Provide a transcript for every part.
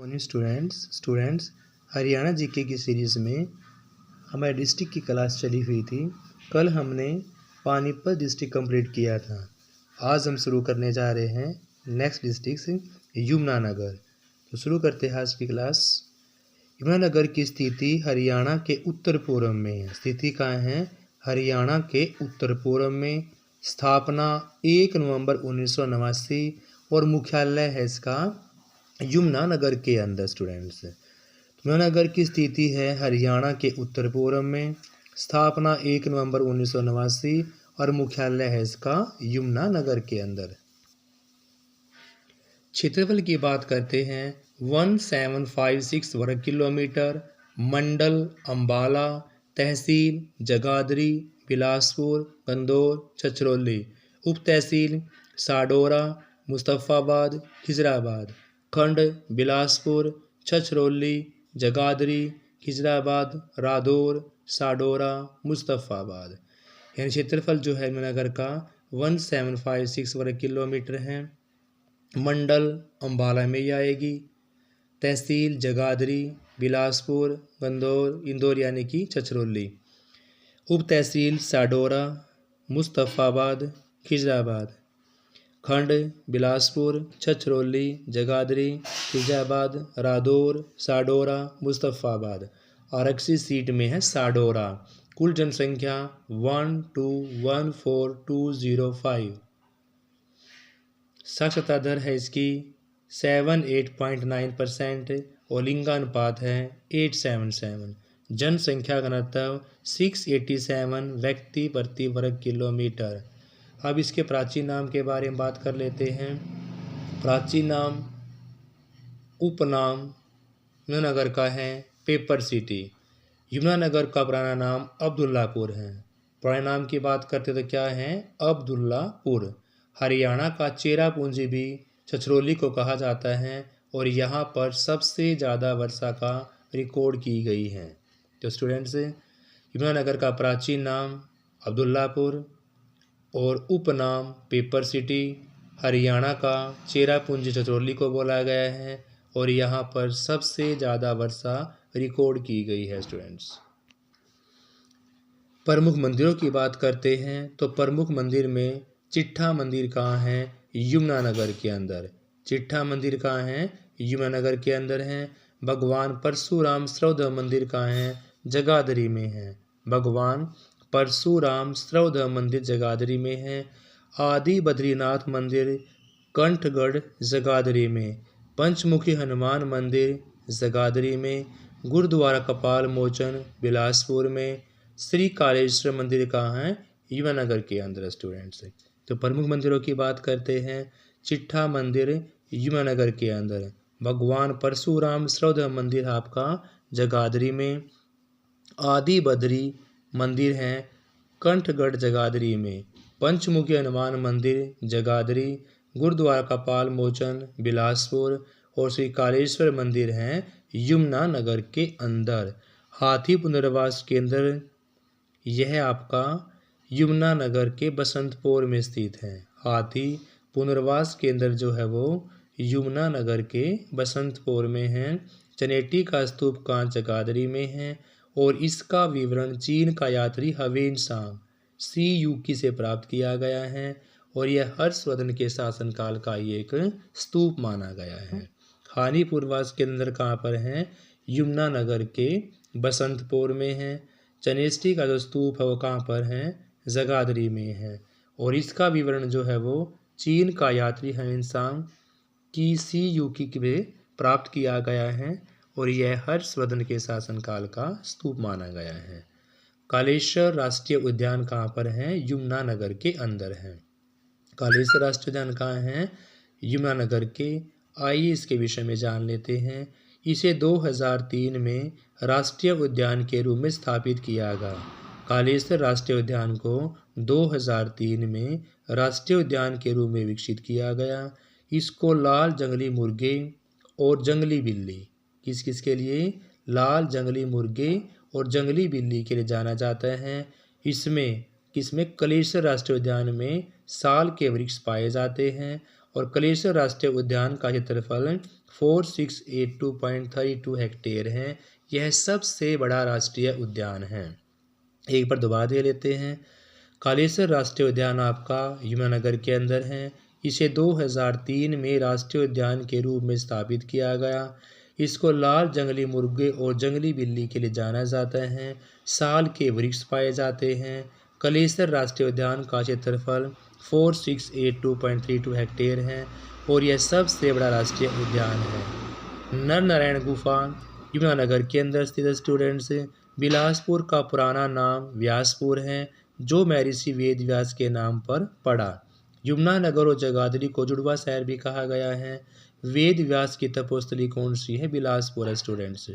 Morning students Haryana GK की series में हमारे डिस्ट्रिक्ट की क्लास चली हुई थी। कल हमने पानीपत डिस्ट्रिक्ट कंप्लीट किया था। आज हम शुरू करने जा रहे हैं नेक्स्ट डिस्ट्रिक्ट यमुनानगर। तो शुरू करते हैं आज की क्लास। यमुनानगर की स्थिति हरियाणा के उत्तर पूर्व में है। स्थिति कहाँ है? हरियाणा के उत्तर पूर्व में। स्थापना 1 नवंबर 1989 और मुख्यालय है इसका यमुनानगर के अंदर। स्टूडेंट्स, यमुनानगर की स्थिति है हरियाणा के उत्तर पूर्व में। स्थापना 1 नवंबर 1989 और मुख्यालय है इसका यमुनानगर के अंदर। क्षेत्रफल की बात करते हैं 1756 वर्ग किलोमीटर। मंडल अंबाला, तहसील जगाधरी, बिलासपुर, गंदौर, छछरौली, उप तहसील साडोरा, मुस्तफ़ाबाद, खिजराबाद, खंड बिलासपुर, छछरौली, जगाधरी, खिजराबाद, रादौर, साडोरा, मुस्तफ़ाबाद। यानी क्षेत्रफल जो है यमुनानगर का 1756 वर्ग किलोमीटर है। मंडल अंबाला में ही आएगी। तहसील जगाधरी, बिलासपुर, गंदौर, इंदौर यानी कि छछरौली, उप तहसील साडोरा, मुस्तफ़ाबाद, खिजराबाद, खंड बिलासपुर, छछरौली, जगाधरी, खिजराबाद, रादौर, साडोरा, मुस्तफ़ाबाद। आरक्षित सीट में है साडोरा। कुल जनसंख्या 1214205। साक्षरता दर है इसकी 78.9% और लिंगानुपात है 877। जनसंख्या घनत्व 687 व्यक्ति प्रति वर्ग किलोमीटर। अब इसके प्राचीन नाम के बारे में बात कर लेते हैं। प्राचीन नाम उपनाम यमुनानगर का है पेपर सिटी। यमुनानगर का पुराना नाम अब्दुल्लापुर है। पुराने नाम की बात करते तो क्या है? अब्दुल्लापुर। हरियाणा का चेरापूंजी भी छछरौली को कहा जाता है और यहाँ पर सबसे ज़्यादा वर्षा का रिकॉर्ड की गई है। तो स्टूडेंट्स, यमुनानगर का प्राचीन नाम अब्दुल्लापुर और उपनाम पेपर सिटी। हरियाणा का चेरापूंजी छछरौली को बोला गया है और यहाँ पर सबसे ज़्यादा वर्षा रिकॉर्ड की गई है। स्टूडेंट्स, प्रमुख मंदिरों की बात करते हैं तो प्रमुख मंदिर में चिट्ठा मंदिर कहाँ है? यमुनानगर के अंदर। चिट्ठा मंदिर कहाँ है? यमुनानगर के अंदर है। भगवान परशुराम सर्वोदय मंदिर कहाँ है? जगाधरी में है। भगवान परशुराम सर्वोदय मंदिर जगाधरी में है। आदि बद्रीनाथ मंदिर कंठगढ़ जगाधरी में। पंचमुखी हनुमान मंदिर जगाधरी में। गुरुद्वारा कपाल मोचन बिलासपुर में। श्री कालेश्वर मंदिर कहाँ है? यमुनानगर के अंदर। स्टूडेंट्स, तो प्रमुख मंदिरों की बात करते हैं। चिट्ठा मंदिर यमुनानगर के अंदर। भगवान परशुराम सर्वोदय मंदिर आपका जगाधरी में। आदि बद्री मंदिर है कंठगढ़ जगाधरी में। पंचमुखी हनुमान मंदिर जगाधरी। गुरुद्वारा कपाल मोचन बिलासपुर और श्री कालेश्वर मंदिर हैं यमुनानगर के अंदर। हाथी पुनर्वास केंद्र यह आपका यमुनानगर के बसंतपुर में स्थित है। हाथी पुनर्वास केंद्र जो है वो यमुनानगर के बसंतपुर में है। चनेटी का स्तूप कांच जगाधरी में है और इसका विवरण चीन का यात्री हवेन सांग सीयूकी से प्राप्त किया गया है और यह हर्षवर्धन के शासनकाल का एक स्तूप माना गया है। हाथी पुनर्वास केंद्र कहाँ पर है? यमुनानगर के बसंतपुर में है। चनेटी का जो स्तूप है वो कहाँ पर है? जगाधरी में है और इसका विवरण जो है वो चीन का यात्री हवेनसांग की सीयूकी में प्राप्त किया गया है और यह हर्षवर्धन के शासनकाल का स्तूप माना गया है। कालेश्वर राष्ट्रीय उद्यान कहाँ पर है? यमुनानगर के अंदर है। कालेश्वर राष्ट्रीय उद्यान कहाँ है? यमुनानगर के। आइए इसके विषय में जान लेते हैं। इसे 2003 में राष्ट्रीय उद्यान के रूप में स्थापित किया गया। कालेश्वर राष्ट्रीय उद्यान को 2003 में राष्ट्रीय उद्यान के रूप में विकसित किया गया। इसको लाल जंगली मुर्गे और जंगली बिल्ली किस किस के लिए? लाल जंगली मुर्गे और जंगली बिल्ली के लिए जाना जाता है। इसमें किसमें? कालेश्वर राष्ट्रीय उद्यान में साल के वृक्ष पाए जाते हैं और कालेश्वर राष्ट्रीय उद्यान का क्षेत्रफल 4682.32 हेक्टेयर है। यह सबसे बड़ा राष्ट्रीय उद्यान है। एक बार दोबारा दे लेते हैं। कालेसर राष्ट्रीय उद्यान आपका यमुनानगर के अंदर है। इसे 2003 में राष्ट्रीय उद्यान के रूप में स्थापित किया गया। इसको लाल जंगली मुर्गे और जंगली बिल्ली के लिए जाना जाता है। साल के वृक्ष पाए जाते हैं। कालेसर राष्ट्रीय उद्यान का क्षेत्रफल 4682.32 हेक्टेयर है और यह सबसे बड़ा राष्ट्रीय उद्यान है। नर नारायण गुफा यमुनानगर के अंदर स्थित स्टूडेंट्स। बिलासपुर का पुराना नाम व्यासपुर है, जो महर्षि वेद व्यास के नाम पर पड़ा। यमुनानगर और जगाधरी को जुड़वा शहर भी कहा गया है। वेद व्यास की तपोस्थली कौन सी है? Bilaspur students.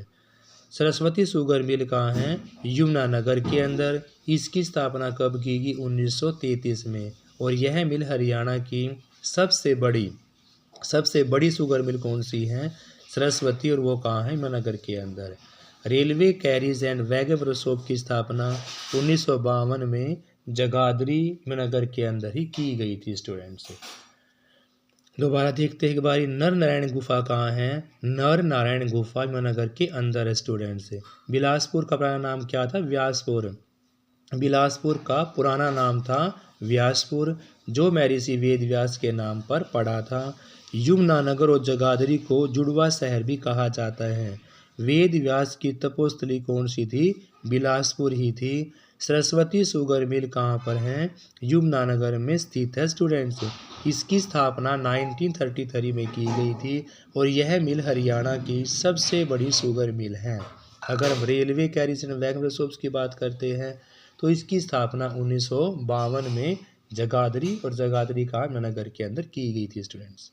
Saraswati sugar mill कहाँ है? यमुनानगर के अंदर। इसकी स्थापना कब की गई? 1933 में। और यह मिल हरियाणा की सबसे बड़ी शुगर मिल कौन सी है? सरस्वती, और वो कहाँ है? यमुनानगर के अंदर। Railway carriage and wagon workshop की स्थापना 1952 में जगाधरी यमुनानगर के अंदर ही की गई थी स्टूडेंट्स। दोबारा देखते हैं एक बारी। नर नारायण गुफा कहाँ है? नर नारायण गुफा यमुनानगर के अंदर है स्टूडेंट्स। बिलासपुर का पुराना नाम क्या था? व्यासपुर। बिलासपुर का पुराना नाम था व्यासपुर, जो महर्षि वेद व्यास के नाम पर पड़ा था। यमुनानगर और जगाधरी को जुड़वा शहर भी कहा जाता है। वेद व्यास की तपोस्थली कौन सी थी? बिलासपुर ही थी। सरस्वती शुगर मिल कहाँ पर है? यमुनानगर में स्थित है स्टूडेंट्स। इसकी स्थापना 1933 में की गई थी और यह मिल हरियाणा की सबसे बड़ी शुगर मिल है। अगर हम railway carriage and wagon workshops की बात करते हैं तो इसकी स्थापना 1952 में जगाधरी और जगाधरी का यमुनानगर के अंदर की गई थी students.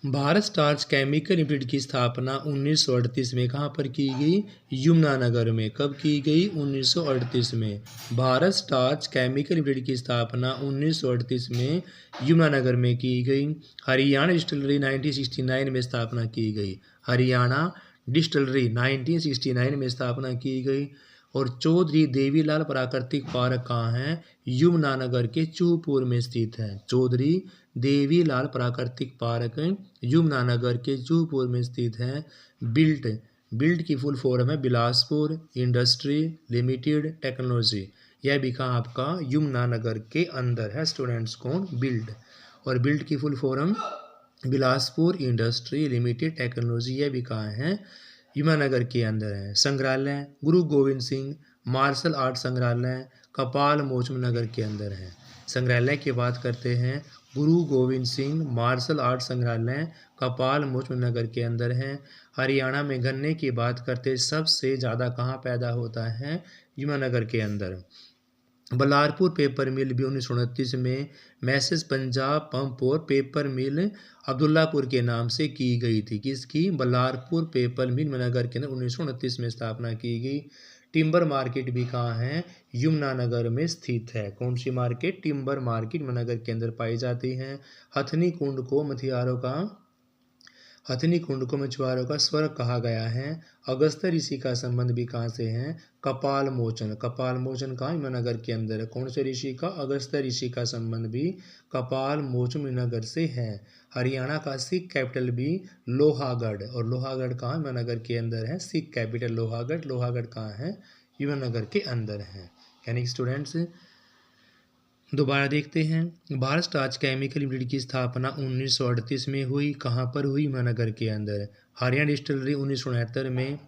Bharat starch chemical limited की स्थापना 1938 में कहाँ पर की गई? यमुनानगर में। कब की गई? 1938 में। भारत स्टार्च केमिकल लिमिटेड की स्थापना 1938 में यमुनानगर में की गई। हरियाणा डिस्टिलरी 1969 में स्थापना की गई। हरियाणा डिस्टिलरी 1969 में स्थापना की गई। और चौधरी देवीलाल प्राकृतिक पार्क कहाँ है? यमुनानगर के चूहपुर में स्थित है। चौधरी देवीलाल प्राकृतिक पार्क यमुनानगर के चूहपुर में स्थित है। बिल्ट की फुल फॉर्म है बिलासपुर इंडस्ट्री लिमिटेड टेक्नोलॉजी। यह भी कहाँ आपका? यमुनानगर के अंदर है स्टूडेंट्स। कौन? बिल्ट। और बिल्ट की full form Bilaspur industry limited technology. यह भी कहाँ है? यमुनानगर के अंदर है। संग्रहालय गुरु गोविंद सिंह मार्शल आर्ट संग्रहालय कपाल मोचन नगर के अंदर है। संग्रहालय की बात करते हैं। गुरु गोविंद सिंह मार्शल आर्ट संग्रहालय कपाल मोचन नगर के अंदर है। हरियाणा में गन्ने की बात करते सबसे ज़्यादा कहाँ पैदा होता है? यमुनानगर के अंदर। बल्लारपुर पेपर मिल भी 1929 में मैसेज पंजाब पंप और पेपर मिल अब्दुल्लापुर के नाम से की गई थी। किसकी? बल्लारपुर पेपर मिल यमुनानगर के अंदर 1929 में स्थापना की गई। टिम्बर मार्केट भी कहाँ है? यमुनानगर में स्थित है। कौन सी मार्केट? टिम्बर मार्केट यमुनानगर के अंदर पाई जाती है। हथनी कुंड को मछुआरों का स्वर्ग कहा गया है। अगस्त्य ऋषि का संबंध भी कहाँ से है? कपाल मोचन कहाँ? यमुनानगर के अंदर है। कौन से ऋषि का? अगस्त्य ऋषि का संबंध भी कपाल मोचन यमुनानगर से है। हरियाणा का सिख कैपिटल भी लोहागढ़, और लोहागढ़ कहाँ? यमुनानगर के अंदर है। सिख कैपिटल लोहागढ़ कहाँ है? यमुनानगर के अंदर है। यानी स्टूडेंट्स दोबारा देखते हैं। भारत स्टार्च केमिकल लिमिटेड की स्थापना 1938 में हुई। कहाँ पर हुई? यमुनानगर के अंदर। हरियाणा डिस्टिलरी 1969 में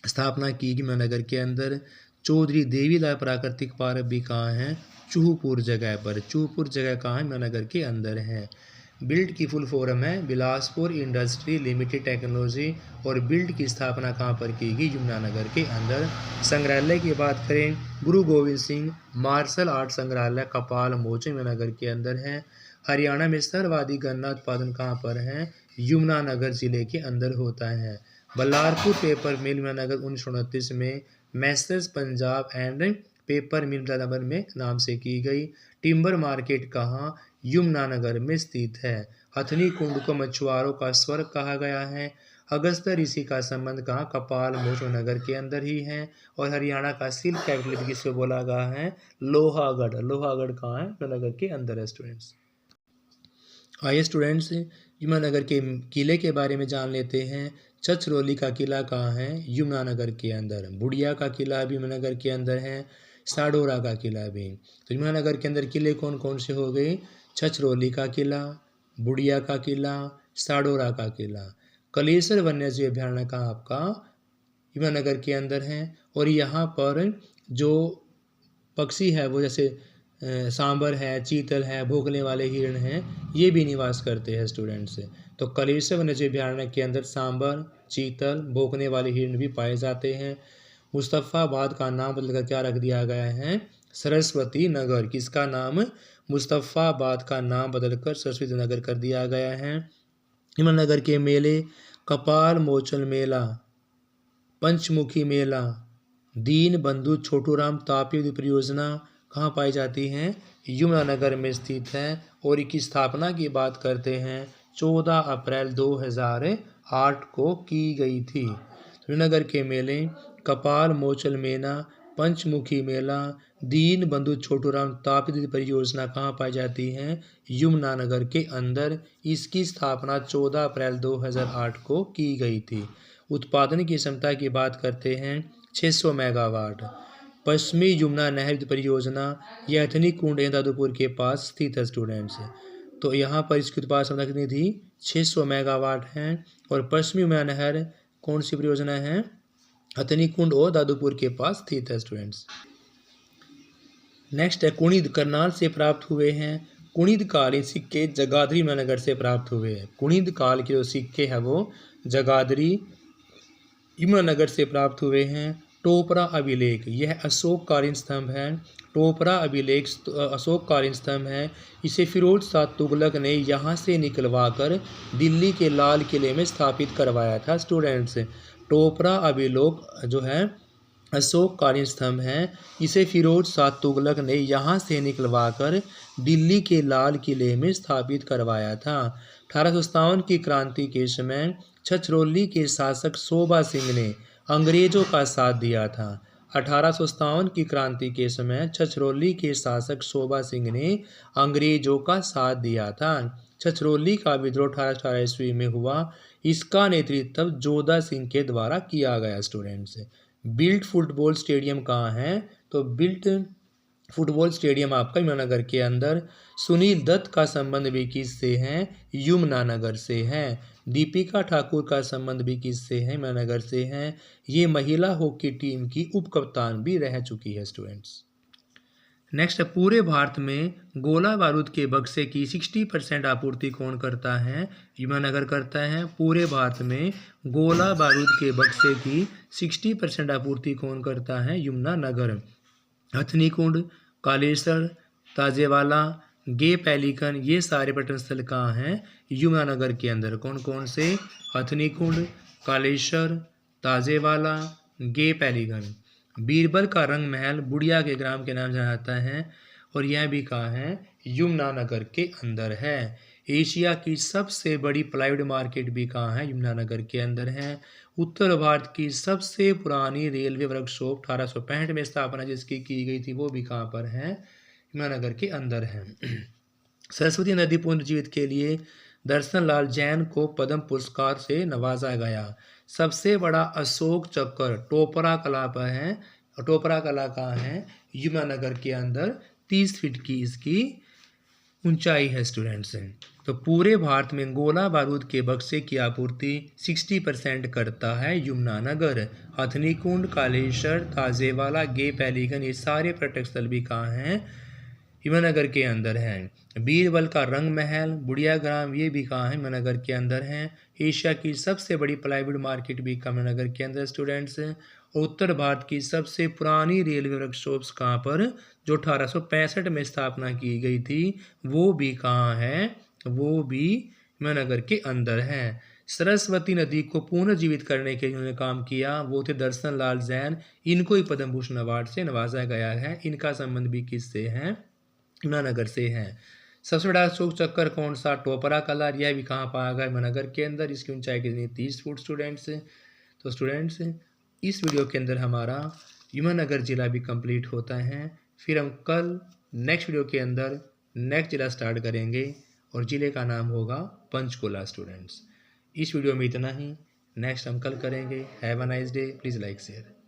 स्थापना की गई यमुनानगर के अंदर। चौधरी देवीलाल प्राकृतिक पार्क भी कहाँ है? चूहपुर जगह पर। चूहपुर जगह कहाँ है? यमुनानगर के अंदर है। बिल्ट की फुल फॉर्म है बिलासपुर इंडस्ट्री लिमिटेड टेक्नोलॉजी, और बिल्ट की स्थापना कहाँ पर की गई? यमुनानगर के अंदर। संग्रहालय की बात करें गुरु गोविंद सिंह मार्शल आर्ट संग्रहालय कपाल मोचन यमुनानगर के अंदर है। हरियाणा में सर्वाधिक गन्ना उत्पादन कहाँ पर है? यमुनानगर जिले के अंदर होता है। बल्लारपुर पेपर मिल यमुनानगर 1929 में मैसेज पंजाब एंड पेपर मिल यमुनानगर में नाम से की गई। टिम्बर मार्केट कहाँ? यमुनानगर में स्थित है। हथनी कुंड को मछुआरों का स्वर्ग कहा गया है। अगस्त्य ऋषि का संबंध कहाँ? कपाल मोचन नगर के अंदर ही है। और हरियाणा का सिल्क कैपिटल किसको बोला गया है? लोहागढ़ कहाँ है? यमुनानगर के अंदर है स्टूडेंट्स। आइए स्टूडेंट्स यमुनानगर के किले के बारे में जान लेते हैं। छछरौली का किला कहाँ है? यमुनानगर के अंदर। बुढ़िया का किला भी यमुनानगर के अंदर है। साडोरा का किला भी। तो यमुनानगर के अंदर किले कौन कौन से हो गए? छछरौली का किला, बुढ़िया का किला, साडोरा का किला। कलेसर वन्यजीव अभयारण्य कहाँ आपका? यमुनानगर के अंदर है। और यहाँ पर जो पक्षी है वो जैसे सांबर है, चीतल है, भौंकने वाले हिरण हैं, ये भी निवास करते हैं स्टूडेंट्स। तो कलेसर वन्यजीव अभयारण्य के अंदर सांबर, चीतल, भौंकने वाले हिरण भी पाए जाते हैं। मुस्तफ़ाबाद का नाम बदलकर क्या रख दिया गया है? सरस्वती नगर। किसका नाम? मुस्तफ़ाबाद का नाम बदलकर सरस्वती नगर कर दिया गया है। यमुनानगर के मेले कपाल मोचन मेला, पंचमुखी मेला, दीन बंधु छोटूराम तापी विद्युत परियोजना कहाँ पाई जाती हैं? यमुनानगर में स्थित है। और इसकी स्थापना की बात करते हैं 14 अप्रैल 2008 को की गई थी। यमुनानगर के मेले कपाल मोचन मेला, पंचमुखी मेला, दीन बंधु छोटूराम तापी विद्युत परियोजना कहाँ पाई जाती हैं? यमुनानगर के अंदर। इसकी स्थापना 14 अप्रैल 2008 को की गई थी। उत्पादन की क्षमता की बात करते हैं 600 मेगावाट। पश्चिमी यमुना नहर विद्युत परियोजना यह हथनी कुंड दादूपुर के पास स्थित है स्टूडेंट्स। तो यहाँ पर इसकी उत्पादन क्षमता कितनी थी? 600 मेगावाट है। और पश्चिमी यमुना नहर कौन सी परियोजना है? हथनी कुंड और दादूपुर के पास स्थित है स्टूडेंट्स। नेक्स्ट है कुणिद करनाल से प्राप्त हुए हैं। कुणिद कालीन सिक्के जगाधरी यमुनानगर से प्राप्त हुए हैं। कुणिद काल के जो सिक्के हैं वो जगाधरी यमुनानगर से प्राप्त हुए हैं। टोपरा अभिलेख यह अशोककालीन स्तंभ है। टोपरा अभिलेख अशोककालीन स्तंभ है। इसे फिरोज शाह तुगलक ने यहाँ से निकलवा कर दिल्ली के लाल किले में स्थापित करवाया था स्टूडेंट्स। टोपरा अभिलेख जो है अशोककालीन स्तंभ है। इसे फिरोज शाह तुगलक ने यहाँ से निकलवा कर दिल्ली के लाल किले में स्थापित करवाया था। 1857 की क्रांति के समय छछरौली के शासक शोभा सिंह ने अंग्रेजों का साथ दिया था। 1857 की क्रांति के समय छछरौली के शासक शोभा सिंह ने अंग्रेजों का साथ दिया था। छछरौली का विद्रोह 1818 ईस्वी में हुआ। इसका नेतृत्व जोधा सिंह के द्वारा किया गया स्टूडेंट्स। बिल्ट फुटबॉल स्टेडियम कहाँ है? तो बिल्ट फुटबॉल स्टेडियम आपका यमुनानगर के अंदर। सुनील दत्त का संबंध भी किससे है? यमुनानगर से है। दीपिका ठाकुर का संबंध भी किससे है? यमुनानगर से है। ये महिला हॉकी टीम की उप कप्तान भी रह चुकी है स्टूडेंट्स। नेक्स्ट है पूरे भारत में गोला बारूद के बक्से की 60% आपूर्ति कौन करता है? यमुनानगर करता है। पूरे भारत में गोला बारूद के बक्से की 60% आपूर्ति कौन करता है? यमुनानगर। हथनी कुंड, कालेसर, ताजेवाला, गे पैलिकन ये सारे पर्यटन स्थल कहाँ हैं? यमुनानगर के अंदर। कौन कौन से? हथनी कुंड, कालेसर, ताजेवाला, गे पैलिकन। बीरबल का रंग महल बुढ़िया के ग्राम के नाम जाना जाता है। और यह भी कहाँ है? यमुनानगर के अंदर है। एशिया की सबसे बड़ी प्लाईवुड मार्केट भी कहाँ है? यमुनानगर के अंदर है। उत्तर भारत की सबसे पुरानी रेलवे वर्कशॉप 1865 में स्थापना जिसकी की गई थी वो भी कहाँ पर है? यमुनानगर के अंदर है। सरस्वती नदी पुनर्जीवित के लिए दर्शन लाल जैन को पद्म पुरस्कार से नवाजा गया। सबसे बड़ा अशोक चक्र टोपरा कला पर है। टोपरा कला कहाँ है? यमुनानगर के अंदर। 30 फीट की इसकी ऊंचाई है स्टूडेंट्स। तो पूरे भारत में गोला बारूद के बक्से की आपूर्ति 60% करता है यमुनानगर। हथनी कुंड, कालेश्वर, ताजेवाला, गे पैलिकन ये सारे पर्यटक स्थल भी कहाँ हैं? यमुनानगर के अंदर हैं। बीरबल का रंग महल, बुढ़िया ग्राम ये भी कहाँ है? यमुनानगर के अंदर हैं। एशिया की सबसे बड़ी प्लाईवुड मार्केट भी यमुनानगर के अंदर स्टूडेंट्स। उत्तर भारत की सबसे पुरानी रेलवे वर्कशॉप्स कहाँ पर? जो 1865 में स्थापना की गई थी वो भी कहाँ है? वो भी यमुनानगर के अंदर है। सरस्वती नदी को पुनर्जीवित करने के जिन्होंने काम किया वो थे दर्शन लाल जैन। इनको ही पद्म भूषण अवार्ड से नवाजा गया है। इनका संबंध भी किससे है? यमुनानगर से है। सबसे बड़ा अशोक चक्कर कौन सा? टोपरा कला। यह भी कहाँ पाया गया? यमुनानगर के अंदर। इसकी ऊंचाई कितनी? 30 फुट स्टूडेंट्स। तो स्टूडेंट्स इस वीडियो के अंदर हमारा यमुनानगर जिला भी कंप्लीट होता है। फिर हम कल नेक्स्ट वीडियो के अंदर नेक्स्ट जिला स्टार्ट करेंगे। और ज़िले का नाम होगा पंचकुला स्टूडेंट्स। इस वीडियो में इतना ही। नेक्स्ट हम कल करेंगे। Have a nice day. Please like share.